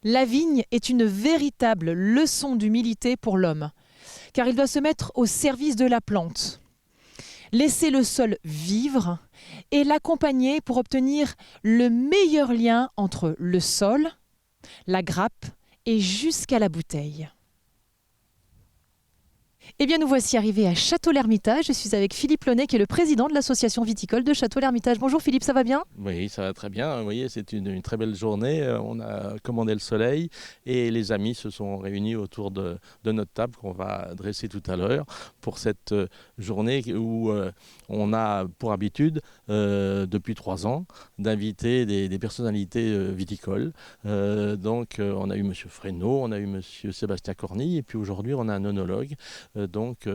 La vigne est une véritable leçon d'humilité pour l'homme, car il doit se mettre au service de la plante, laisser le sol vivre et l'accompagner pour obtenir le meilleur lien entre le sol, la grappe et jusqu'à la bouteille. Eh bien, nous voici arrivés à Château-l'Hermitage. Je suis avec Philippe Launay, qui est le président de l'association viticole de Château-l'Hermitage. Bonjour Philippe, ça va bien? Oui, ça va très bien. Vous voyez, c'est une très belle journée. On a commandé le soleil et les amis se sont réunis autour de notre table qu'on va dresser tout à l'heure pour cette journée où on a pour habitude, depuis 3 ans, d'inviter des personnalités viticoles. On a eu M. Fresneau, on a eu M. Sébastien Cornille et puis aujourd'hui, on a un œnologue,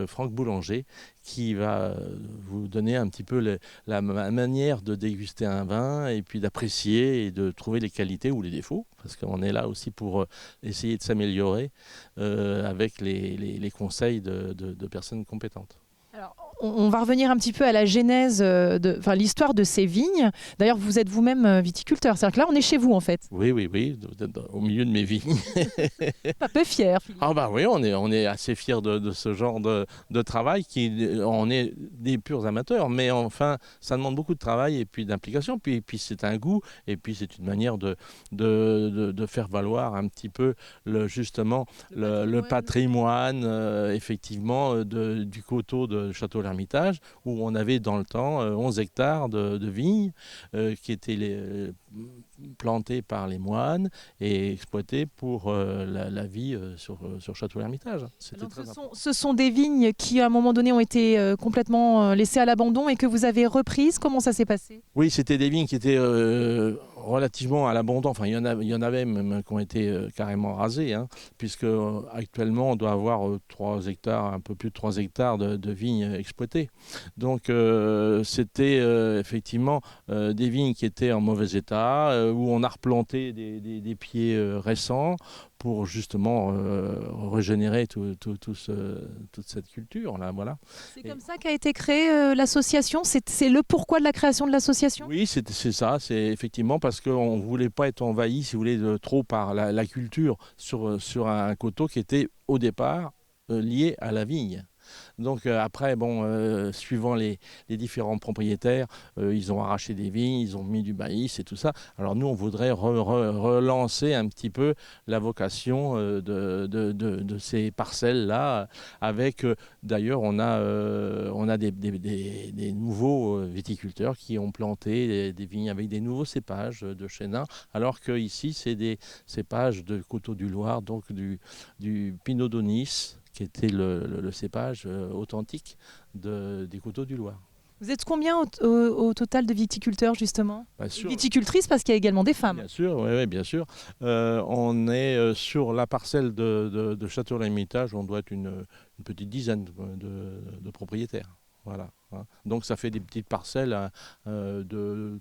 Franck Boulanger, qui va vous donner un petit peu la manière de déguster un vin et puis d'apprécier et de trouver les qualités ou les défauts, parce qu'on est là aussi pour essayer de s'améliorer avec les conseils de personnes compétentes. Alors, on va revenir un petit peu à la genèse, l'histoire de ces vignes. D'ailleurs, vous êtes vous-même viticulteur, c'est-à-dire que là, on est chez vous en fait. Oui, au milieu de mes vignes. Pas peu fier, Philippe. Ah bah oui, on est assez fiers de ce genre de travail. On est des purs amateurs, mais enfin, ça demande beaucoup de travail et puis d'implication. Puis c'est un goût et puis c'est une manière de faire valoir un petit peu justement le patrimoine effectivement du coteau de Château-l'Hermitage, où on avait dans le temps 11 hectares de vignes qui étaient plantées par les moines et exploitées pour la vie sur Château-l'Hermitage. Ce sont des vignes qui, à un moment donné, ont été complètement laissées à l'abandon et que vous avez reprises. Comment ça s'est passé? Oui, c'était des vignes qui étaient relativement à l'abandon. Enfin, il y en avait même qui ont été carrément rasées, hein, puisque actuellement, on doit avoir 3 hectares, un peu plus de 3 hectares de vignes exploitées. Donc, c'était effectivement des vignes qui étaient en mauvais état, où on a replanté des pieds récents pour justement régénérer toute cette culture-là. Voilà. C'est comme ça qu'a été créée l'association? C'est le pourquoi de la création de l'association? Oui, c'est ça. C'est effectivement parce qu'on ne voulait pas être envahi, si vous voulez, de trop par la culture sur un coteau qui était au départ lié à la vigne. Donc après, suivant les différents propriétaires, ils ont arraché des vignes, ils ont mis du maïs et tout ça. Alors nous, on voudrait relancer un petit peu la vocation de ces parcelles-là. Avec, d'ailleurs, on a des nouveaux viticulteurs qui ont planté des vignes avec des nouveaux cépages de Chenin, alors qu'ici, c'est des cépages de Coteaux du Loir, donc du Pinot d'Aunis, qui était le cépage authentique des Coteaux du Loir. Vous êtes combien au total de viticulteurs, justement? Viticultrices, parce qu'il y a également des femmes. Bien sûr, oui, bien sûr. On est sur la parcelle de Château-l'Hermitage, on doit être une petite dizaine de propriétaires. Voilà. Hein. Donc ça fait des petites parcelles de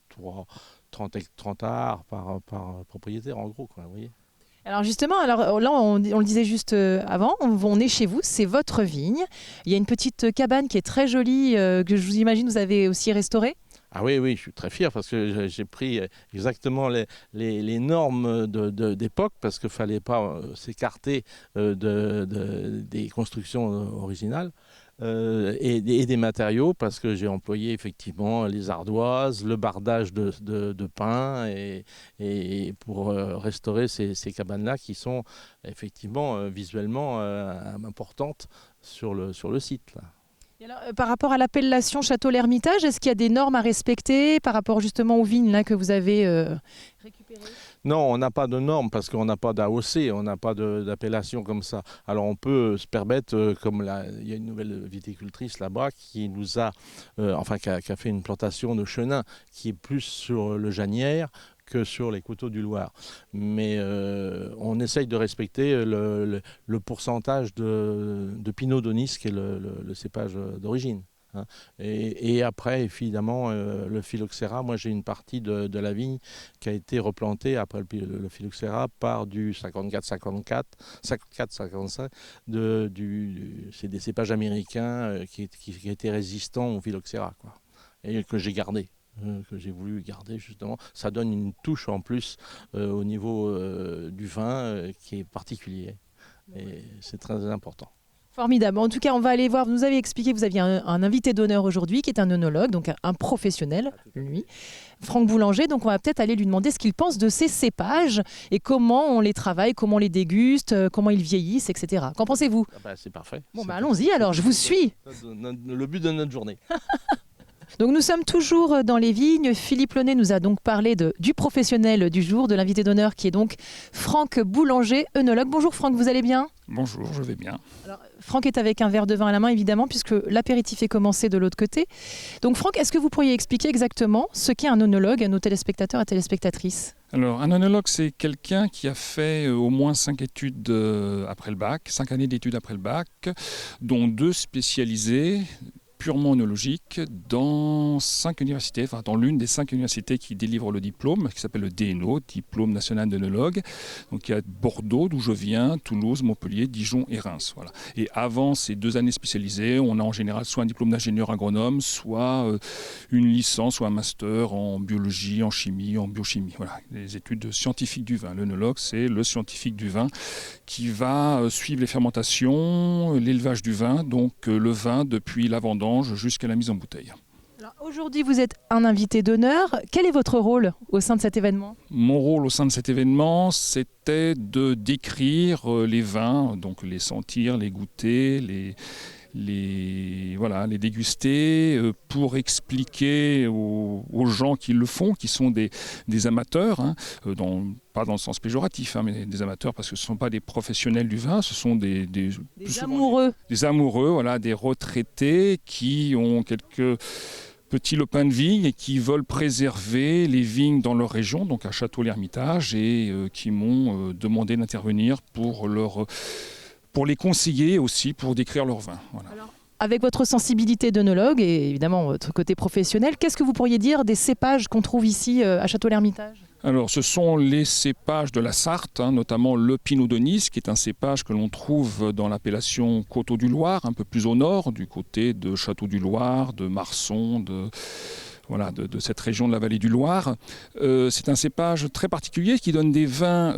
30 arts par propriétaire, en gros, quoi, vous voyez. Alors justement, là on le disait juste avant, on est chez vous, c'est votre vigne. Il y a une petite cabane qui est très jolie, que je vous imagine vous avez aussi restaurée. Ah oui, je suis très fier parce que j'ai pris exactement les normes d'époque, parce qu'il ne fallait pas s'écarter des constructions originales. Et des matériaux, parce que j'ai employé effectivement les ardoises, le bardage de pin et pour restaurer ces cabanes-là qui sont effectivement visuellement importantes sur le site, là. Et alors, par rapport à l'appellation Château-l'Hermitage, est-ce qu'il y a des normes à respecter par rapport justement aux vignes là, que vous avez récupérées? Non, on n'a pas de normes parce qu'on n'a pas d'AOC, on n'a pas d'appellation comme ça. Alors on peut se permettre, il y a une nouvelle viticultrice là-bas qui nous a, qui a fait une plantation de chenin qui est plus sur le Janière que sur les Coteaux du Loir. Mais on essaye de respecter le pourcentage de Pinot d'Aunis, qui est le cépage d'origine. Hein. Et après, évidemment, le phylloxéra, moi j'ai une partie de la vigne qui a été replantée après le phylloxéra par du 54-55, c'est des cépages américains qui étaient résistants au phylloxéra, quoi, et que j'ai gardé. que j'ai voulu garder justement. Ça donne une touche en plus au niveau du vin qui est particulier. Et c'est très important. Formidable. En tout cas, on va aller voir. Vous nous avez expliqué que vous aviez un invité d'honneur aujourd'hui qui est un œnologue, donc un professionnel, lui, Franck Boulanger. Donc, on va peut-être aller lui demander ce qu'il pense de ces cépages et comment on les travaille, comment on les déguste, comment ils vieillissent, etc. Qu'en pensez-vous ? C'est parfait. Bon, allons-y alors, je vous suis. Le but de notre journée. Donc nous sommes toujours dans les vignes. Philippe Launay nous a donc parlé du professionnel du jour, de l'invité d'honneur qui est donc Franck Boulanger, œnologue. Bonjour Franck, vous allez bien ? Bonjour, je vais bien. Alors, Franck est avec un verre de vin à la main évidemment puisque l'apéritif est commencé de l'autre côté. Donc Franck, est-ce que vous pourriez expliquer exactement ce qu'est un œnologue à nos téléspectateurs et téléspectatrices ? Alors, un œnologue, c'est quelqu'un qui a fait au moins 5 études après le bac, 5 années d'études après le bac, dont 2 spécialisées, purement œnologique dans 5 universités, enfin dans l'une des 5 universités qui délivrent le diplôme, qui s'appelle le DNO, Diplôme National d'œnologue. Donc il y a Bordeaux, d'où je viens, Toulouse, Montpellier, Dijon et Reims. Voilà. Et avant ces 2 années spécialisées, on a en général soit un diplôme d'ingénieur agronome, soit une licence ou un master en biologie, en chimie, en biochimie. Voilà, les études scientifiques du vin. L'œnologue, c'est le scientifique du vin qui va suivre les fermentations, l'élevage du vin, donc le vin depuis la vendange jusqu'à la mise en bouteille. Aujourd'hui, vous êtes un invité d'honneur. Quel est votre rôle au sein de cet événement ? Mon rôle au sein de cet événement, c'était de décrire les vins, donc les sentir, les goûter, les déguster pour expliquer aux gens qui le font, qui sont des amateurs, pas dans le sens péjoratif, mais des amateurs parce que ce ne sont pas des professionnels du vin, ce sont des amoureux. Des amoureux, voilà, des retraités qui ont quelques petits lopins de vigne et qui veulent préserver les vignes dans leur région, donc à Château-l'Hermitage, et qui m'ont demandé d'intervenir pour les conseiller aussi, pour décrire leur vin. Voilà. Alors, avec votre sensibilité d'œnologue et évidemment votre côté professionnel, qu'est-ce que vous pourriez dire des cépages qu'on trouve ici à Château-l'Hermitage ? Alors, ce sont les cépages de la Sarthe, notamment le Pinot de Nice, qui est un cépage que l'on trouve dans l'appellation Coteaux du Loir, un peu plus au nord, du côté de Château du Loir, de Marson, de cette région de la vallée du Loir. C'est un cépage très particulier qui donne des vins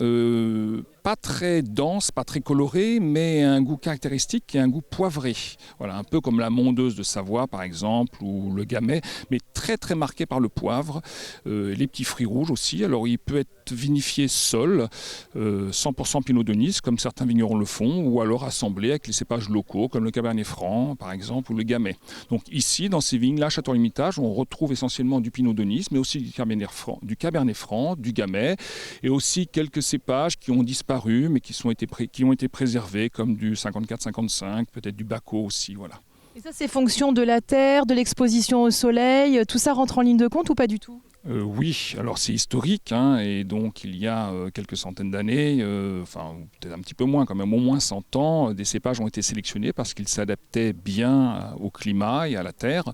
pas très denses, pas très colorés, mais un goût caractéristique et un goût poivré. Voilà, un peu comme la Mondeuse de Savoie, par exemple, ou le Gamay, mais très très marqué par le poivre. Les petits fruits rouges aussi. Alors, il peut être vinifié seul, 100% Pinot de Nice, comme certains vignerons le font, ou alors assemblé avec les cépages locaux, comme le Cabernet Franc, par exemple, ou le Gamay. Donc ici, dans ces vignes-là, Château-l'Hermitage, on retrouve essentiellement du Pinot de Nice, mais aussi du Cabernet Franc, du Gamay, et aussi quelques cépages qui ont disparu, mais qui ont été préservés, comme du 54-55, peut-être du Bacco aussi, voilà. Et ça, c'est fonction de la terre, de l'exposition au soleil, tout ça rentre en ligne de compte ou pas du tout ? Oui, alors c'est historique, et donc il y a quelques centaines d'années, peut-être un petit peu moins quand même, au moins 100 ans, des cépages ont été sélectionnés parce qu'ils s'adaptaient bien au climat et à la terre.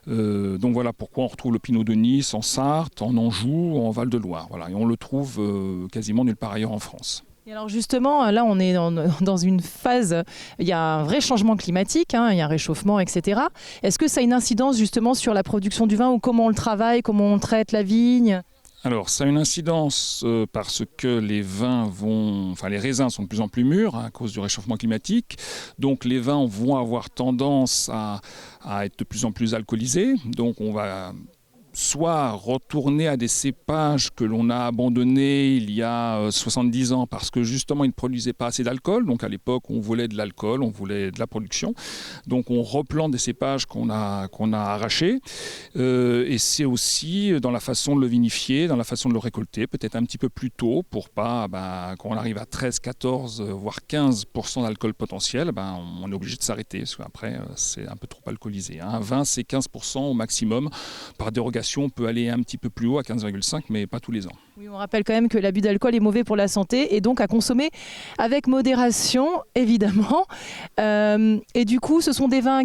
Donc voilà pourquoi on retrouve le Pinot de Nice en Sarthe, en Anjou, en Val-de-Loire. Voilà, et on le trouve quasiment nulle part ailleurs en France. Et alors justement, là on est dans une phase, il y a un vrai changement climatique, il y a un réchauffement, etc. Est-ce que ça a une incidence justement sur la production du vin ou comment on le travaille, comment on traite la vigne ? Alors, ça a une incidence parce que les raisins sont de plus en plus mûrs à cause du réchauffement climatique. Donc, les vins vont avoir tendance à être de plus en plus alcoolisés. Donc, on va soit retourner à des cépages que l'on a abandonnés il y a 70 ans parce que justement ils ne produisaient pas assez d'alcool. Donc à l'époque on voulait de l'alcool, on voulait de la production. Donc on replante des cépages qu'on a arrachés. Et c'est aussi dans la façon de le vinifier, dans la façon de le récolter, peut-être un petit peu plus tôt pour pas, quand on arrive à 13, 14, voire 15% d'alcool potentiel, on est obligé de s'arrêter parce qu'après c'est un peu trop alcoolisé. 20 c'est 15% au maximum. Par dérogation, on peut aller un petit peu plus haut à 15,5, mais pas tous les ans. Oui, on rappelle quand même que l'abus d'alcool est mauvais pour la santé et donc à consommer avec modération, évidemment. Et du coup, ce sont des vins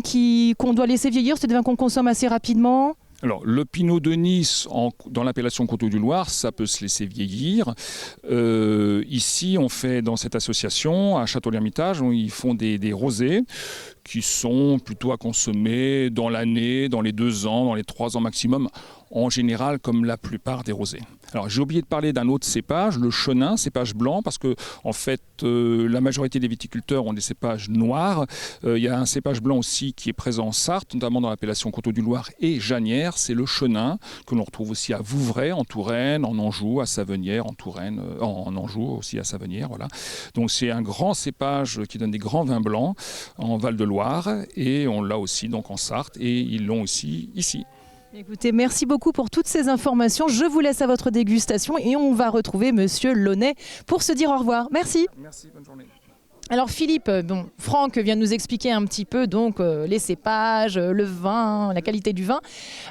qu'on doit laisser vieillir, c'est des vins qu'on consomme assez rapidement. Alors, le Pinot de Nice, dans l'appellation Coteaux du Loir, ça peut se laisser vieillir. Ici, on fait dans cette association, à Château-l'Hermitage, ils font des rosés qui sont plutôt à consommer dans l'année, dans les 2 ans, dans les 3 ans maximum, en général comme la plupart des rosés. Alors j'ai oublié de parler d'un autre cépage, le chenin, cépage blanc, parce que en fait la majorité des viticulteurs ont des cépages noirs. Il y a un cépage blanc aussi qui est présent en Sarthe, notamment dans l'appellation Coteaux du Loir et Janières, c'est le chenin, que l'on retrouve aussi à Vouvray, en Touraine, en Anjou, à Savenières, en Touraine, en Anjou aussi à Savenières, voilà. Donc c'est un grand cépage qui donne des grands vins blancs en Val-de-Loire, et on l'a aussi donc en Sarthe, et ils l'ont aussi ici. Écoutez, merci beaucoup pour toutes ces informations. Je vous laisse à votre dégustation et on va retrouver Monsieur Launay pour se dire au revoir. Merci. Merci, bonne journée. Alors Philippe, Franck vient de nous expliquer un petit peu donc les cépages, le vin, la qualité du vin.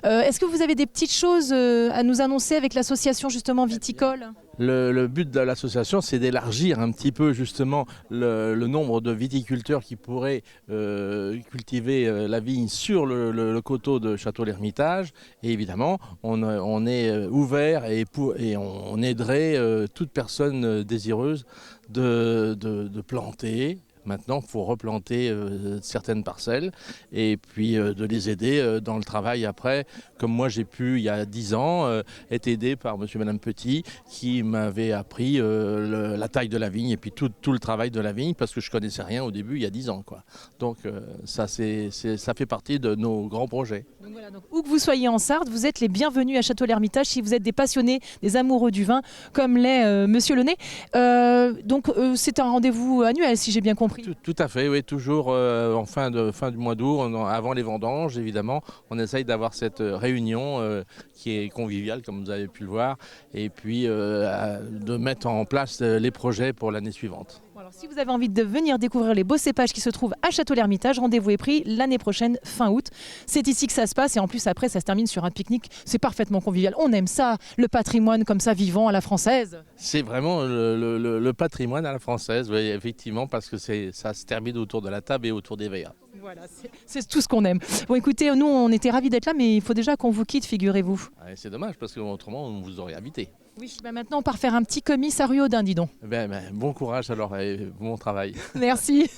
Est-ce que vous avez des petites choses à nous annoncer avec l'association justement viticole ? Le but de l'association, c'est d'élargir un petit peu justement le nombre de viticulteurs qui pourraient cultiver la vigne sur le coteau de Château-l'Hermitage. Et évidemment, on est ouvert et on aiderait toute personne désireuse de planter. Maintenant, il faut replanter certaines parcelles et puis de les aider dans le travail après. Comme moi, j'ai pu, il y a 10 ans, être aidé par monsieur et madame Petit qui m'avaient appris la taille de la vigne et puis tout le travail de la vigne parce que je ne connaissais rien au début, il y a 10 ans, quoi. Donc ça fait partie de nos grands projets. Donc voilà, donc, où que vous soyez en Sarthe, vous êtes les bienvenus à Château-l'Hermitage si vous êtes des passionnés, des amoureux du vin, comme l'est monsieur Launay. Donc c'est un rendez-vous annuel, si j'ai bien compris. Tout à fait, oui, toujours en fin du mois d'août, avant les vendanges, évidemment, on essaye d'avoir cette réunion qui est conviviale, comme vous avez pu le voir, et puis de mettre en place les projets pour l'année suivante. Alors, si vous avez envie de venir découvrir les beaux cépages qui se trouvent à Château-l'Hermitage, rendez-vous est pris l'année prochaine, fin août. C'est ici que ça se passe et en plus après ça se termine sur un pique-nique. C'est parfaitement convivial. On aime ça, le patrimoine comme ça vivant à la française. C'est vraiment le patrimoine à la française, oui, effectivement, parce que ça se termine autour de la table et autour des verres. Voilà, c'est tout ce qu'on aime. Bon écoutez, nous on était ravis d'être là, mais il faut déjà qu'on vous quitte, figurez-vous. C'est dommage parce qu'autrement on vous aurait invité. Oui, maintenant on part faire un petit commis à Ruaudin, dis donc. Bon courage alors et bon travail. Merci.